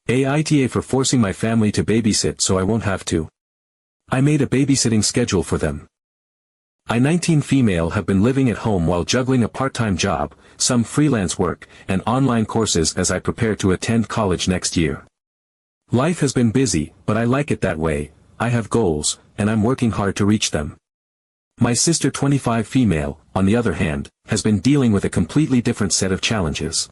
AITA for forcing my family to babysit so I won't have to. I made a babysitting schedule for them. I 19 female have been living at home while juggling a part-time job, some freelance work, and online courses as I prepare to attend college next year. Life has been busy, but I like it that way. I have goals, and I'm working hard to reach them. My sister 25 female, on the other hand, has been dealing with a completely different set of challenges.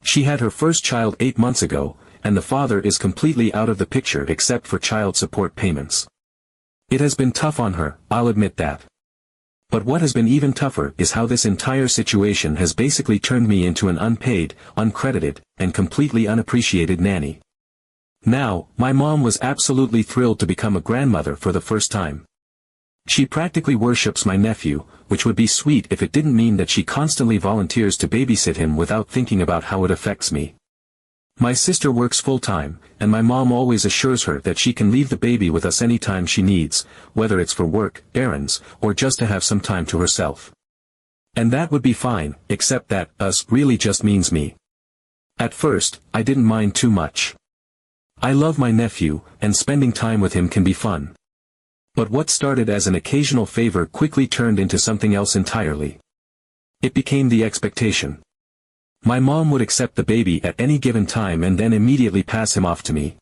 She had her first child 8 months ago, and the father is completely out of the picture except for child support payments. It has been tough on her, I'll admit that. But what has been even tougher is how this entire situation has basically turned me into an unpaid, uncredited, and completely unappreciated nanny. Now, my mom was absolutely thrilled to become a grandmother for the first time. She practically worships my nephew, which would be sweet if it didn't mean that she constantly volunteers to babysit him without thinking about how it affects me. My sister works full-time, and my mom always assures her that she can leave the baby with us anytime she needs, whether it's for work, errands, or just to have some time to herself. And that would be fine, except that us really just means me. At first, I didn't mind too much. I love my nephew, and spending time with him can be fun. But what started as an occasional favor quickly turned into something else entirely. It became the expectation. My mom would accept the baby at any given time and then immediately pass him off to me.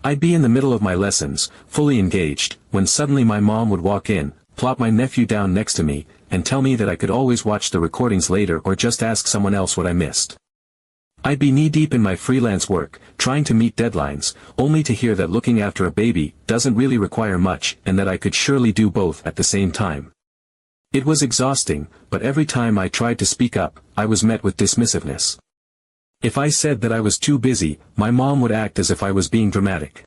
I'd be in the middle of my lessons, fully engaged, when suddenly my mom would walk in, plop my nephew down next to me, and tell me that I could always watch the recordings later or just ask someone else what I missed. I'd be knee-deep in my freelance work, trying to meet deadlines, only to hear that looking after a baby doesn't really require much and that I could surely do both at the same time. It was exhausting, but every time I tried to speak up, I was met with dismissiveness. If I said that I was too busy, my mom would act as if I was being dramatic.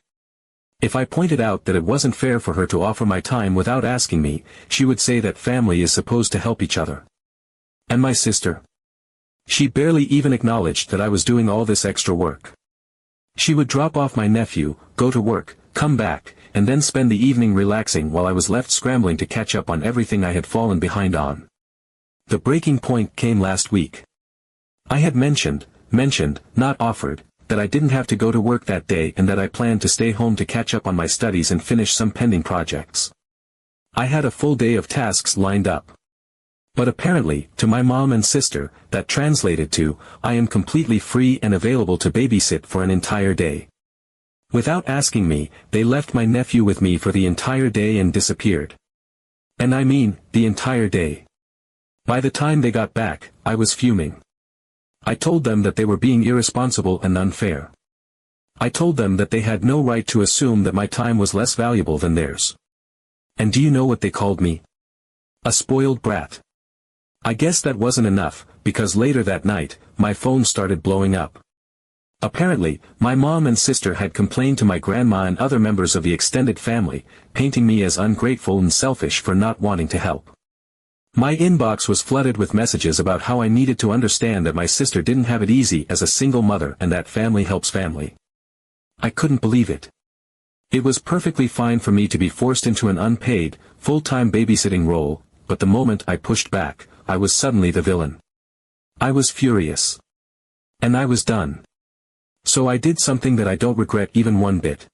If I pointed out that it wasn't fair for her to offer my time without asking me, she would say that family is supposed to help each other. And my sister? She barely even acknowledged that I was doing all this extra work. She would drop off my nephew, go to work, come back, and then spend the evening relaxing while I was left scrambling to catch up on everything I had fallen behind on. The breaking point came last week. I had mentioned, not offered, that I didn't have to go to work that day and that I planned to stay home to catch up on my studies and finish some pending projects. I had a full day of tasks lined up. But apparently, to my mom and sister, that translated to, I am completely free and available to babysit for an entire day. Without asking me, they left my nephew with me for the entire day and disappeared. And I mean, the entire day. By the time they got back, I was fuming. I told them that they were being irresponsible and unfair. I told them that they had no right to assume that my time was less valuable than theirs. And do you know what they called me? A spoiled brat. I guess that wasn't enough, because later that night, my phone started blowing up. Apparently, my mom and sister had complained to my grandma and other members of the extended family, painting me as ungrateful and selfish for not wanting to help. My inbox was flooded with messages about how I needed to understand that my sister didn't have it easy as a single mother and that family helps family. I couldn't believe it. It was perfectly fine for me to be forced into an unpaid, full-time babysitting role, but the moment I pushed back, I was suddenly the villain. I was furious. And I was done. So I did something that I don't regret even one bit.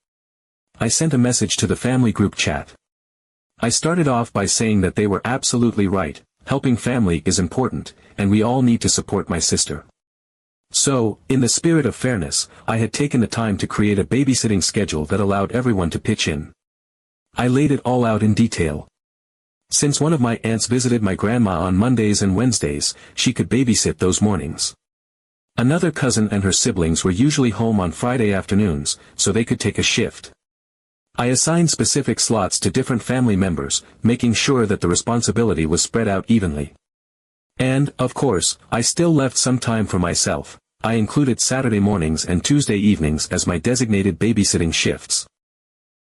I sent a message to the family group chat. I started off by saying that they were absolutely right, helping family is important, and we all need to support my sister. So, in the spirit of fairness, I had taken the time to create a babysitting schedule that allowed everyone to pitch in. I laid it all out in detail. Since one of my aunts visited my grandma on Mondays and Wednesdays, she could babysit those mornings. Another cousin and her siblings were usually home on Friday afternoons, so they could take a shift. I assigned specific slots to different family members, making sure that the responsibility was spread out evenly. And, of course, I still left some time for myself. I included Saturday mornings and Tuesday evenings as my designated babysitting shifts.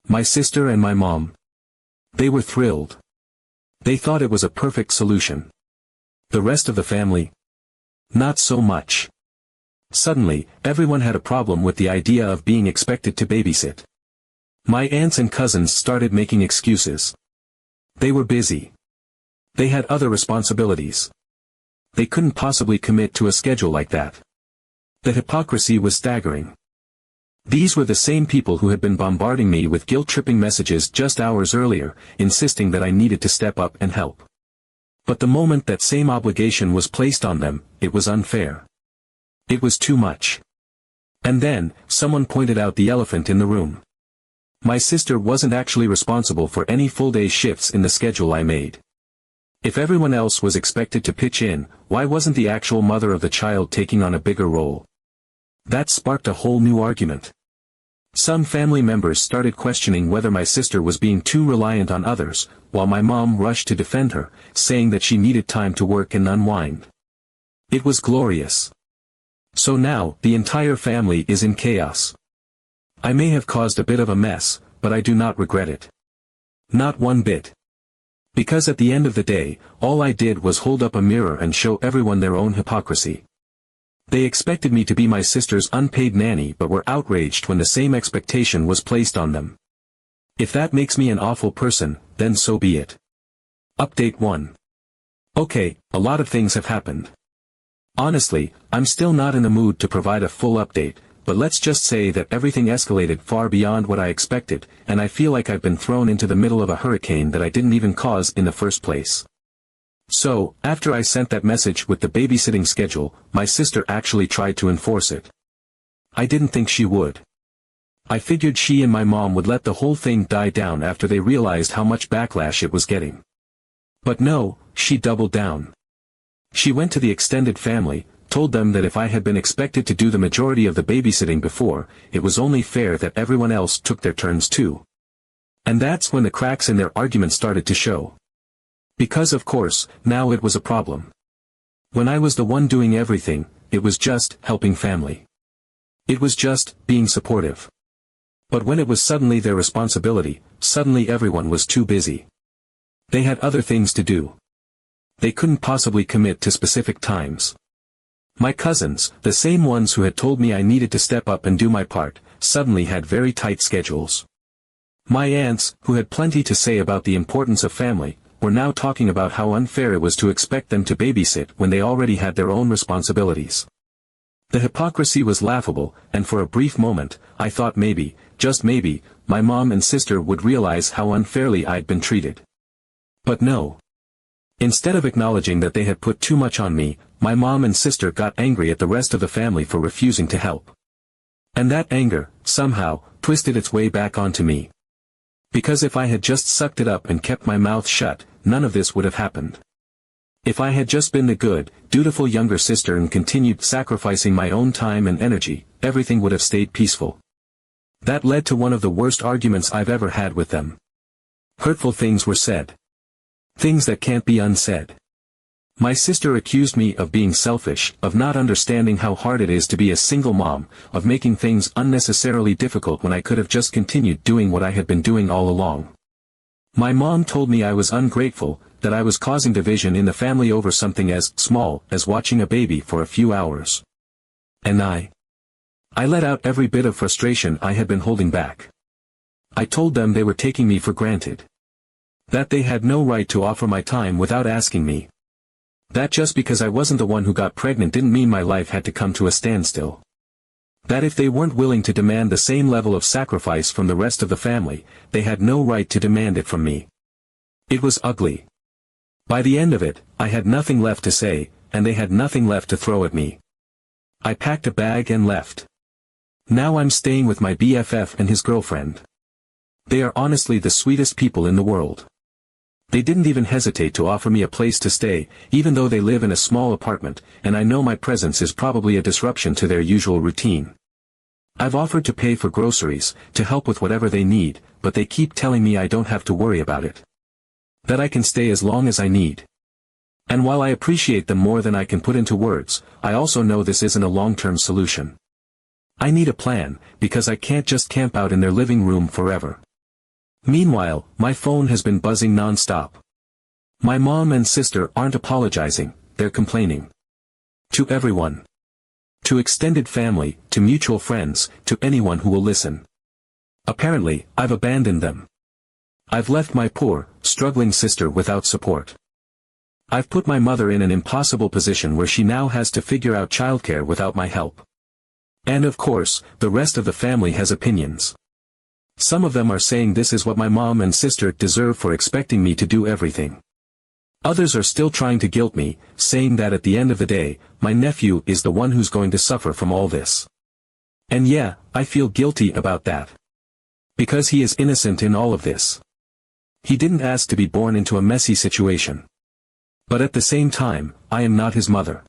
My sister and my mom. They were thrilled. They thought it was a perfect solution. The rest of the family? Not so much. Suddenly, everyone had a problem with the idea of being expected to babysit. My aunts and cousins started making excuses. They were busy. They had other responsibilities. They couldn't possibly commit to a schedule like that. The hypocrisy was staggering. These were the same people who had been bombarding me with guilt-tripping messages just hours earlier, insisting that I needed to step up and help. But the moment that same obligation was placed on them, it was unfair. It was too much. And then, someone pointed out the elephant in the room. My sister wasn't actually responsible for any full-day shifts in the schedule I made. If everyone else was expected to pitch in, why wasn't the actual mother of the child taking on a bigger role? That sparked a whole new argument. Some family members started questioning whether my sister was being too reliant on others, while my mom rushed to defend her, saying that she needed time to work and unwind. It was glorious. So now, the entire family is in chaos. I may have caused a bit of a mess, but I do not regret it. Not one bit. Because at the end of the day, all I did was hold up a mirror and show everyone their own hypocrisy. They expected me to be my sister's unpaid nanny but were outraged when the same expectation was placed on them. If that makes me an awful person, then so be it. Update 1. Okay, a lot of things have happened. Honestly, I'm still not in the mood to provide a full update, but let's just say that everything escalated far beyond what I expected, and I feel like I've been thrown into the middle of a hurricane that I didn't even cause in the first place. So, after I sent that message with the babysitting schedule, my sister actually tried to enforce it. I didn't think she would. I figured she and my mom would let the whole thing die down after they realized how much backlash it was getting. But no, she doubled down. She went to the extended family, told them that if I had been expected to do the majority of the babysitting before, it was only fair that everyone else took their turns too. And that's when the cracks in their argument started to show. Because of course, now it was a problem. When I was the one doing everything, it was just helping family. It was just being supportive. But when it was suddenly their responsibility, suddenly everyone was too busy. They had other things to do. They couldn't possibly commit to specific times. My cousins, the same ones who had told me I needed to step up and do my part, suddenly had very tight schedules. My aunts, who had plenty to say about the importance of family, were now talking about how unfair it was to expect them to babysit when they already had their own responsibilities. The hypocrisy was laughable, and for a brief moment, I thought maybe, just maybe, my mom and sister would realize how unfairly I'd been treated. But no. Instead of acknowledging that they had put too much on me, my mom and sister got angry at the rest of the family for refusing to help. And that anger, somehow, twisted its way back onto me. Because if I had just sucked it up and kept my mouth shut, none of this would have happened. If I had just been the good, dutiful younger sister and continued sacrificing my own time and energy, everything would have stayed peaceful. That led to one of the worst arguments I've ever had with them. Hurtful things were said. Things that can't be unsaid. My sister accused me of being selfish, of not understanding how hard it is to be a single mom, of making things unnecessarily difficult when I could have just continued doing what I had been doing all along. My mom told me I was ungrateful, that I was causing division in the family over something as small as watching a baby for a few hours. And I let out every bit of frustration I had been holding back. I told them they were taking me for granted. That they had no right to offer my time without asking me. That just because I wasn't the one who got pregnant didn't mean my life had to come to a standstill. That if they weren't willing to demand the same level of sacrifice from the rest of the family, they had no right to demand it from me. It was ugly. By the end of it, I had nothing left to say, and they had nothing left to throw at me. I packed a bag and left. Now I'm staying with my BFF and his girlfriend. They are honestly the sweetest people in the world. They didn't even hesitate to offer me a place to stay, even though they live in a small apartment, and I know my presence is probably a disruption to their usual routine. I've offered to pay for groceries, to help with whatever they need, but they keep telling me I don't have to worry about it. That I can stay as long as I need. And while I appreciate them more than I can put into words, I also know this isn't a long-term solution. I need a plan, because I can't just camp out in their living room forever. Meanwhile, my phone has been buzzing non-stop. My mom and sister aren't apologizing, they're complaining. To everyone. To extended family, to mutual friends, to anyone who will listen. Apparently, I've abandoned them. I've left my poor, struggling sister without support. I've put my mother in an impossible position where she now has to figure out childcare without my help. And of course, the rest of the family has opinions. Some of them are saying this is what my mom and sister deserve for expecting me to do everything. Others are still trying to guilt me, saying that at the end of the day, my nephew is the one who's going to suffer from all this. And yeah, I feel guilty about that. Because he is innocent in all of this. He didn't ask to be born into a messy situation. But at the same time, I am not his mother.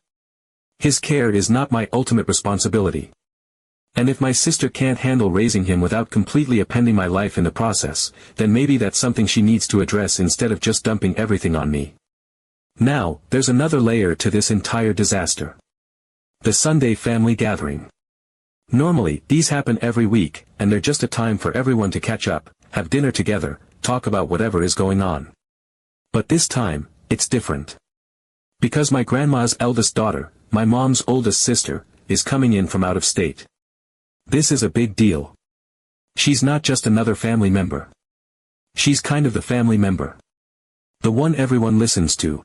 His care is not my ultimate responsibility. And if my sister can't handle raising him without completely upending my life in the process, then maybe that's something she needs to address instead of just dumping everything on me. Now, there's another layer to this entire disaster. The Sunday family gathering. Normally, these happen every week, and they're just a time for everyone to catch up, have dinner together, talk about whatever is going on. But this time, it's different. Because my grandma's eldest daughter, my mom's oldest sister, is coming in from out of state. This is a big deal. She's not just another family member. She's kind of the family member. The one everyone listens to.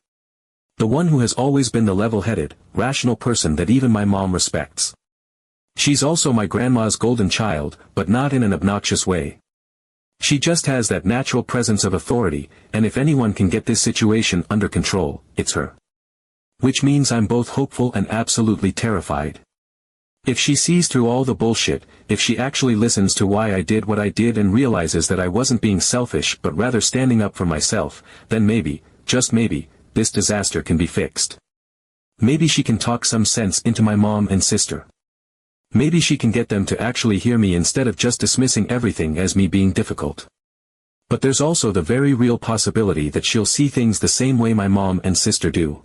The one who has always been the level-headed, rational person that even my mom respects. She's also my grandma's golden child, but not in an obnoxious way. She just has that natural presence of authority, and if anyone can get this situation under control, it's her. Which means I'm both hopeful and absolutely terrified. If she sees through all the bullshit, if she actually listens to why I did what I did and realizes that I wasn't being selfish but rather standing up for myself, then maybe, just maybe, this disaster can be fixed. Maybe she can talk some sense into my mom and sister. Maybe she can get them to actually hear me instead of just dismissing everything as me being difficult. But there's also the very real possibility that she'll see things the same way my mom and sister do.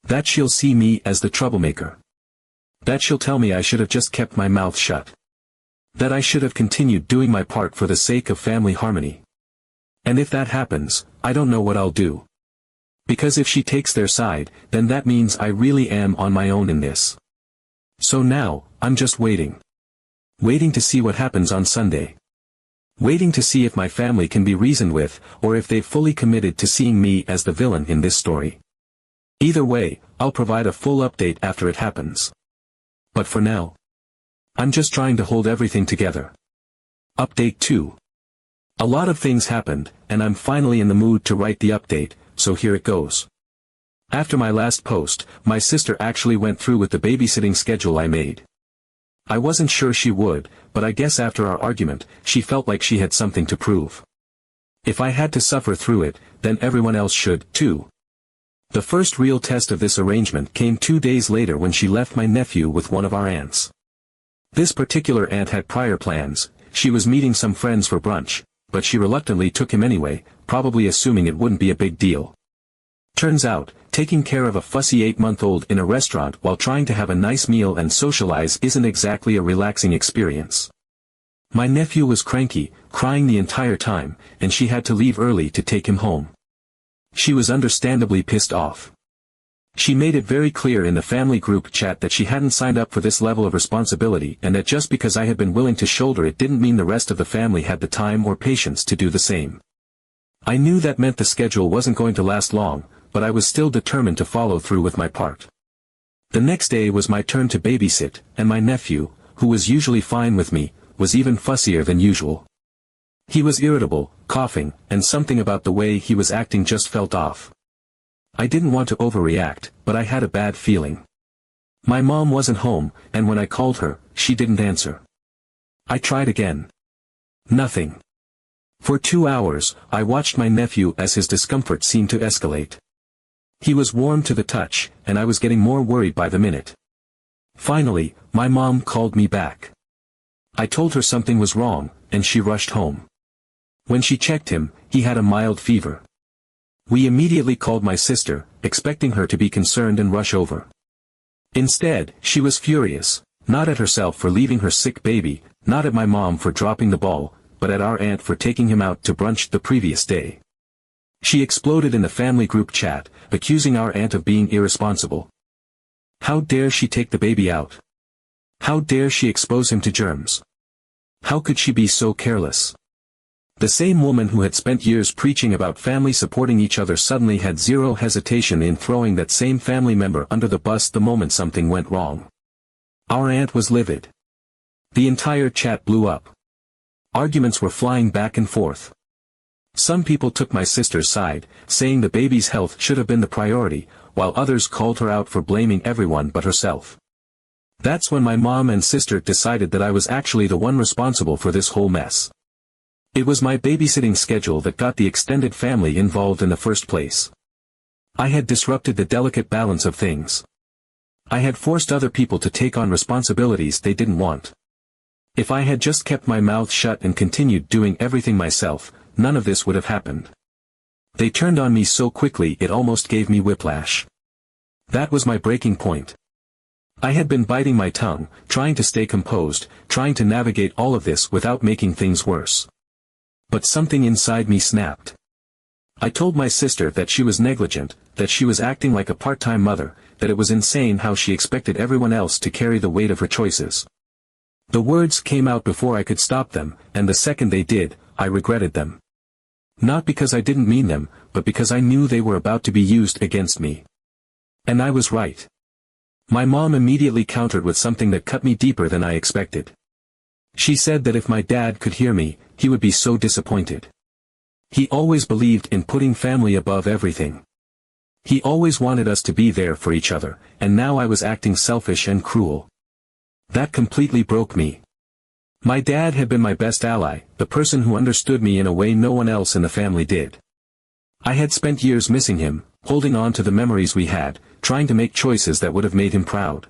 That she'll see me as the troublemaker. That she'll tell me I should have just kept my mouth shut. That I should have continued doing my part for the sake of family harmony. And if that happens, I don't know what I'll do. Because if she takes their side, then that means I really am on my own in this. So now, I'm just waiting. Waiting to see what happens on Sunday. Waiting to see if my family can be reasoned with, or if they've fully committed to seeing me as the villain in this story. Either way, I'll provide a full update after it happens. But for now, I'm just trying to hold everything together. Update 2. A lot of things happened, and I'm finally in the mood to write the update, so here it goes. After my last post, my sister actually went through with the babysitting schedule I made. I wasn't sure she would, but I guess after our argument, she felt like she had something to prove. If I had to suffer through it, then everyone else should, too. The first real test of this arrangement came 2 days later when she left my nephew with one of our aunts. This particular aunt had prior plans. She was meeting some friends for brunch, but she reluctantly took him anyway, probably assuming it wouldn't be a big deal. Turns out, taking care of a fussy 8-month-old in a restaurant while trying to have a nice meal and socialize isn't exactly a relaxing experience. My nephew was cranky, crying the entire time, and she had to leave early to take him home. She was understandably pissed off. She made it very clear in the family group chat that she hadn't signed up for this level of responsibility and that just because I had been willing to shoulder it didn't mean the rest of the family had the time or patience to do the same. I knew that meant the schedule wasn't going to last long, but I was still determined to follow through with my part. The next day was my turn to babysit, and my nephew, who was usually fine with me, was even fussier than usual. He was irritable, coughing, and something about the way he was acting just felt off. I didn't want to overreact, but I had a bad feeling. My mom wasn't home, and when I called her, she didn't answer. I tried again. Nothing. For 2 hours, I watched my nephew as his discomfort seemed to escalate. He was warm to the touch, and I was getting more worried by the minute. Finally, my mom called me back. I told her something was wrong, and she rushed home. When she checked him, he had a mild fever. We immediately called my sister, expecting her to be concerned and rush over. Instead, she was furious, not at herself for leaving her sick baby, not at my mom for dropping the ball, but at our aunt for taking him out to brunch the previous day. She exploded in the family group chat, accusing our aunt of being irresponsible. How dare she take the baby out? How dare she expose him to germs? How could she be so careless? The same woman who had spent years preaching about family supporting each other suddenly had zero hesitation in throwing that same family member under the bus the moment something went wrong. Our aunt was livid. The entire chat blew up. Arguments were flying back and forth. Some people took my sister's side, saying the baby's health should have been the priority, while others called her out for blaming everyone but herself. That's when my mom and sister decided that I was actually the one responsible for this whole mess. It was my babysitting schedule that got the extended family involved in the first place. I had disrupted the delicate balance of things. I had forced other people to take on responsibilities they didn't want. If I had just kept my mouth shut and continued doing everything myself, none of this would have happened. They turned on me so quickly it almost gave me whiplash. That was my breaking point. I had been biting my tongue, trying to stay composed, trying to navigate all of this without making things worse. But something inside me snapped. I told my sister that she was negligent, that she was acting like a part-time mother, that it was insane how she expected everyone else to carry the weight of her choices. The words came out before I could stop them, and the second they did, I regretted them. Not because I didn't mean them, but because I knew they were about to be used against me. And I was right. My mom immediately countered with something that cut me deeper than I expected. She said that if my dad could hear me, he would be so disappointed. He always believed in putting family above everything. He always wanted us to be there for each other, and now I was acting selfish and cruel. That completely broke me. My dad had been my best ally, the person who understood me in a way no one else in the family did. I had spent years missing him, holding on to the memories we had, trying to make choices that would have made him proud.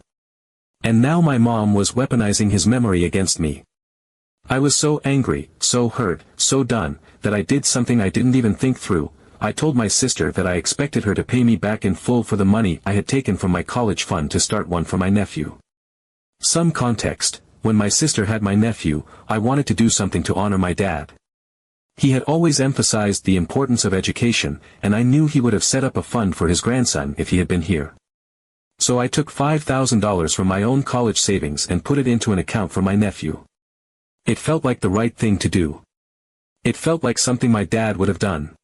And now my mom was weaponizing his memory against me. I was so angry, so hurt, so done, that I did something I didn't even think through. I told my sister that I expected her to pay me back in full for the money I had taken from my college fund to start one for my nephew. Some context: when my sister had my nephew, I wanted to do something to honor my dad. He had always emphasized the importance of education, and I knew he would have set up a fund for his grandson if he had been here. So I took $5,000 from my own college savings and put it into an account for my nephew. It felt like the right thing to do. It felt like something my dad would have done.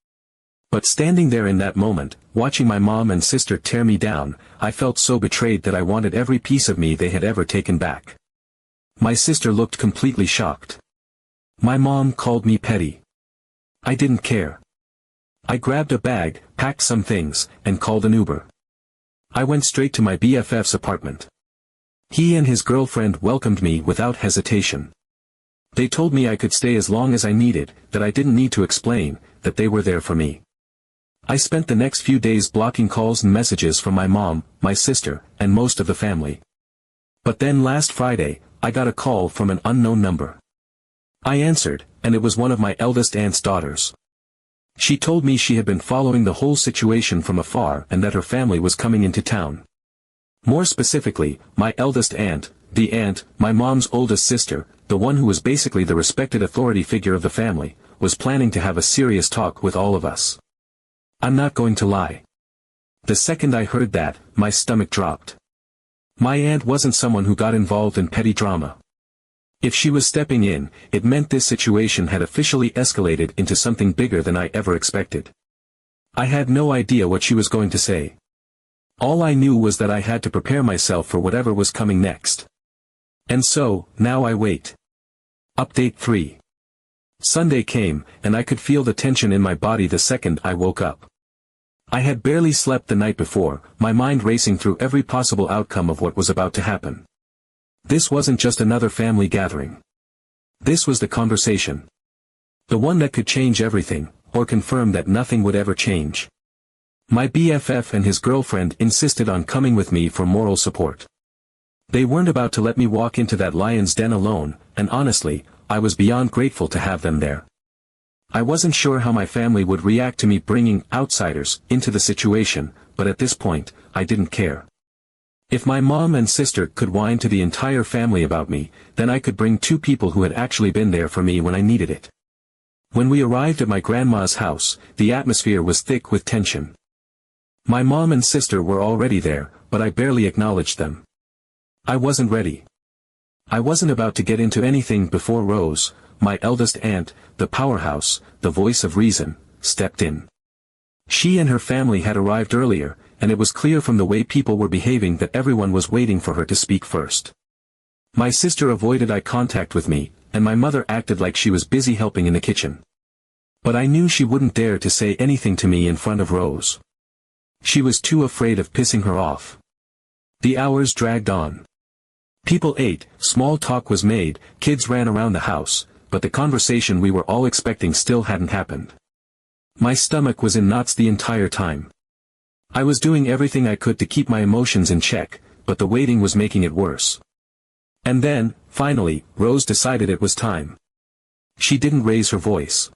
But standing there in that moment, watching my mom and sister tear me down, I felt so betrayed that I wanted every piece of me they had ever taken back. My sister looked completely shocked. My mom called me petty. I didn't care. I grabbed a bag, packed some things, and called an Uber. I went straight to my BFF's apartment. He and his girlfriend welcomed me without hesitation. They told me I could stay as long as I needed, that I didn't need to explain, that they were there for me. I spent the next few days blocking calls and messages from my mom, my sister, and most of the family. But then last Friday, I got a call from an unknown number. I answered, and it was one of my eldest aunt's daughters. She told me she had been following the whole situation from afar and that her family was coming into town. More specifically, my eldest aunt, the aunt, my mom's oldest sister, the one who was basically the respected authority figure of the family, was planning to have a serious talk with all of us. I'm not going to lie. The second I heard that, my stomach dropped. My aunt wasn't someone who got involved in petty drama. If she was stepping in, it meant this situation had officially escalated into something bigger than I ever expected. I had no idea what she was going to say. All I knew was that I had to prepare myself for whatever was coming next. And so, now I wait. Update 3. Sunday came, and I could feel the tension in my body the second I woke up. I had barely slept the night before, my mind racing through every possible outcome of what was about to happen. This wasn't just another family gathering. This was the conversation. The one that could change everything, or confirm that nothing would ever change. My BFF and his girlfriend insisted on coming with me for moral support. They weren't about to let me walk into that lion's den alone, and honestly, I was beyond grateful to have them there. I wasn't sure how my family would react to me bringing outsiders into the situation, but at this point, I didn't care. If my mom and sister could whine to the entire family about me, then I could bring 2 people who had actually been there for me when I needed it. When we arrived at my grandma's house, the atmosphere was thick with tension. My mom and sister were already there, but I barely acknowledged them. I wasn't ready. I wasn't about to get into anything before Rose, my eldest aunt, the powerhouse, the voice of reason, stepped in. She and her family had arrived earlier, and it was clear from the way people were behaving that everyone was waiting for her to speak first. My sister avoided eye contact with me, and my mother acted like she was busy helping in the kitchen. But I knew she wouldn't dare to say anything to me in front of Rose. She was too afraid of pissing her off. The hours dragged on. People ate, small talk was made, kids ran around the house, but the conversation we were all expecting still hadn't happened. My stomach was in knots the entire time. I was doing everything I could to keep my emotions in check, but the waiting was making it worse. And then, finally, Rose decided it was time. She didn't raise her voice.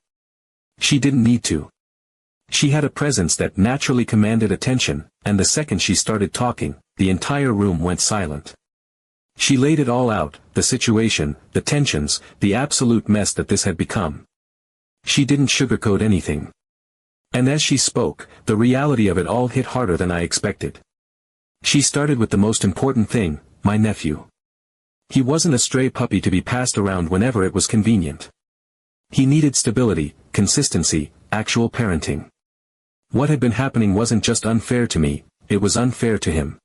She didn't need to. She had a presence that naturally commanded attention, and the second she started talking, the entire room went silent. She laid it all out, the situation, the tensions, the absolute mess that this had become. She didn't sugarcoat anything. And as she spoke, the reality of it all hit harder than I expected. She started with the most important thing, my nephew. He wasn't a stray puppy to be passed around whenever it was convenient. He needed stability, consistency, actual parenting. What had been happening wasn't just unfair to me, it was unfair to him.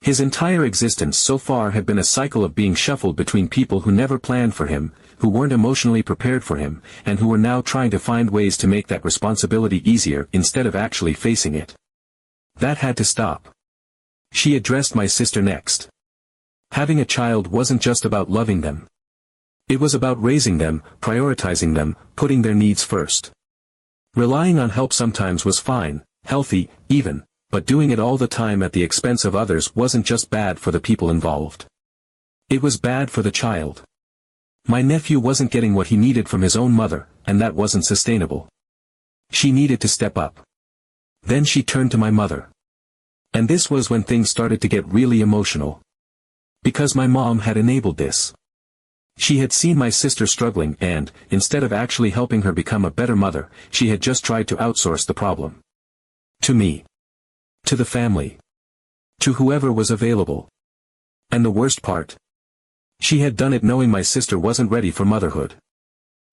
His entire existence so far had been a cycle of being shuffled between people who never planned for him, who weren't emotionally prepared for him, and who were now trying to find ways to make that responsibility easier instead of actually facing it. That had to stop. She addressed my sister next. Having a child wasn't just about loving them. It was about raising them, prioritizing them, putting their needs first. Relying on help sometimes was fine, healthy, even, but doing it all the time at the expense of others wasn't just bad for the people involved. It was bad for the child. My nephew wasn't getting what he needed from his own mother, and that wasn't sustainable. She needed to step up. Then she turned to my mother. And this was when things started to get really emotional. Because my mom had enabled this. She had seen my sister struggling and, instead of actually helping her become a better mother, she had just tried to outsource the problem. To me. To the family. To whoever was available. And the worst part? She had done it knowing my sister wasn't ready for motherhood.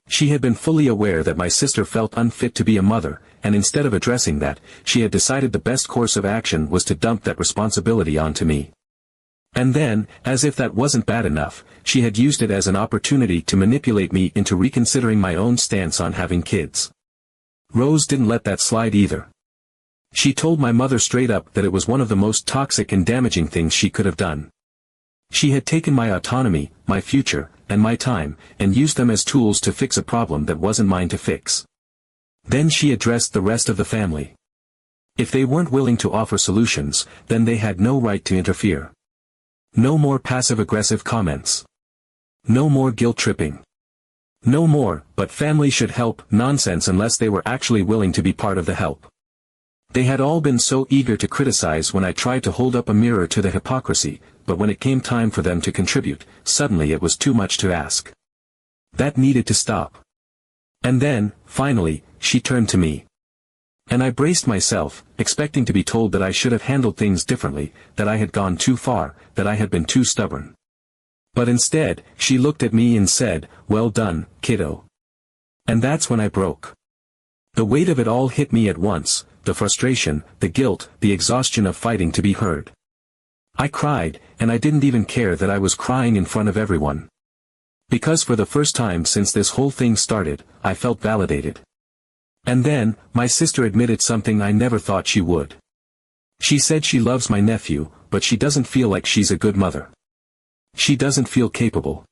She had been fully aware that my sister felt unfit to be a mother, and instead of addressing that, she had decided the best course of action was to dump that responsibility onto me. And then, as if that wasn't bad enough, she had used it as an opportunity to manipulate me into reconsidering my own stance on having kids. Rose didn't let that slide either. She told my mother straight up that it was one of the most toxic and damaging things she could have done. She had taken my autonomy, my future, and my time, and used them as tools to fix a problem that wasn't mine to fix. Then she addressed the rest of the family. If they weren't willing to offer solutions, then they had no right to interfere. No more passive-aggressive comments. No more guilt-tripping. No more, but family should help, nonsense unless they were actually willing to be part of the help. They had all been so eager to criticize when I tried to hold up a mirror to the hypocrisy, but when it came time for them to contribute, suddenly it was too much to ask. That needed to stop. And then, finally, she turned to me. And I braced myself, expecting to be told that I should have handled things differently, that I had gone too far, that I had been too stubborn. But instead, she looked at me and said, "Well done, kiddo." And that's when I broke. The weight of it all hit me at once, the frustration, the guilt, the exhaustion of fighting to be heard. I cried, and I didn't even care that I was crying in front of everyone. Because for the first time since this whole thing started, I felt validated. And then, my sister admitted something I never thought she would. She said she loves my nephew, but she doesn't feel like she's a good mother. She doesn't feel capable.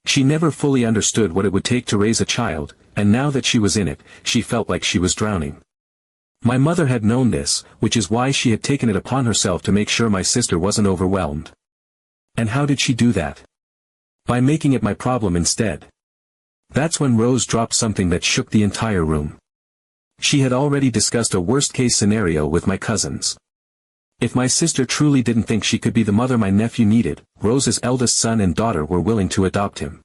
She never fully understood what it would take to raise a child, and now that she was in it, she felt like she was drowning. My mother had known this, which is why she had taken it upon herself to make sure my sister wasn't overwhelmed. And how did she do that? By making it my problem instead. That's when Rose dropped something that shook the entire room. She had already discussed a worst-case scenario with my cousins. If my sister truly didn't think she could be the mother my nephew needed, Rose's eldest son and daughter were willing to adopt him.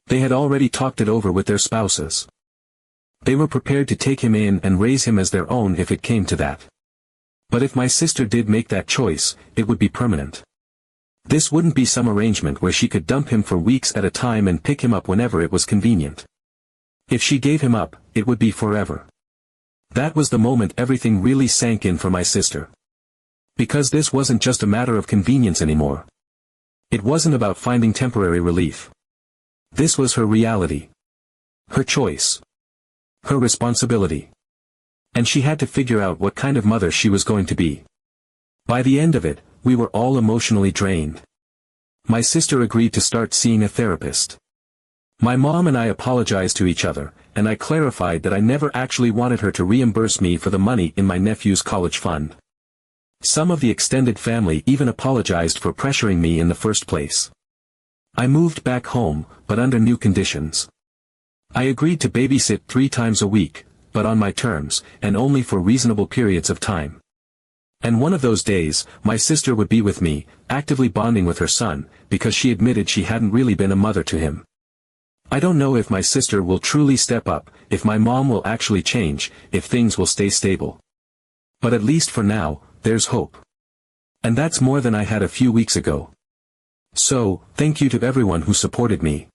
They had already talked it over with their spouses. They were prepared to take him in and raise him as their own if it came to that. But if my sister did make that choice, it would be permanent. This wouldn't be some arrangement where she could dump him for weeks at a time and pick him up whenever it was convenient. If she gave him up, it would be forever. That was the moment everything really sank in for my sister. Because this wasn't just a matter of convenience anymore. It wasn't about finding temporary relief. This was her reality. Her choice. Her responsibility. And she had to figure out what kind of mother she was going to be. By the end of it, we were all emotionally drained. My sister agreed to start seeing a therapist. My mom and I apologized to each other, and I clarified that I never actually wanted her to reimburse me for the money in my nephew's college fund. Some of the extended family even apologized for pressuring me in the first place. I moved back home, but under new conditions. I agreed to babysit 3 times a week, but on my terms, and only for reasonable periods of time. And one of those days, my sister would be with me, actively bonding with her son, because she admitted she hadn't really been a mother to him. I don't know if my sister will truly step up, if my mom will actually change, if things will stay stable. But at least for now, there's hope. And that's more than I had a few weeks ago. So, thank you to everyone who supported me.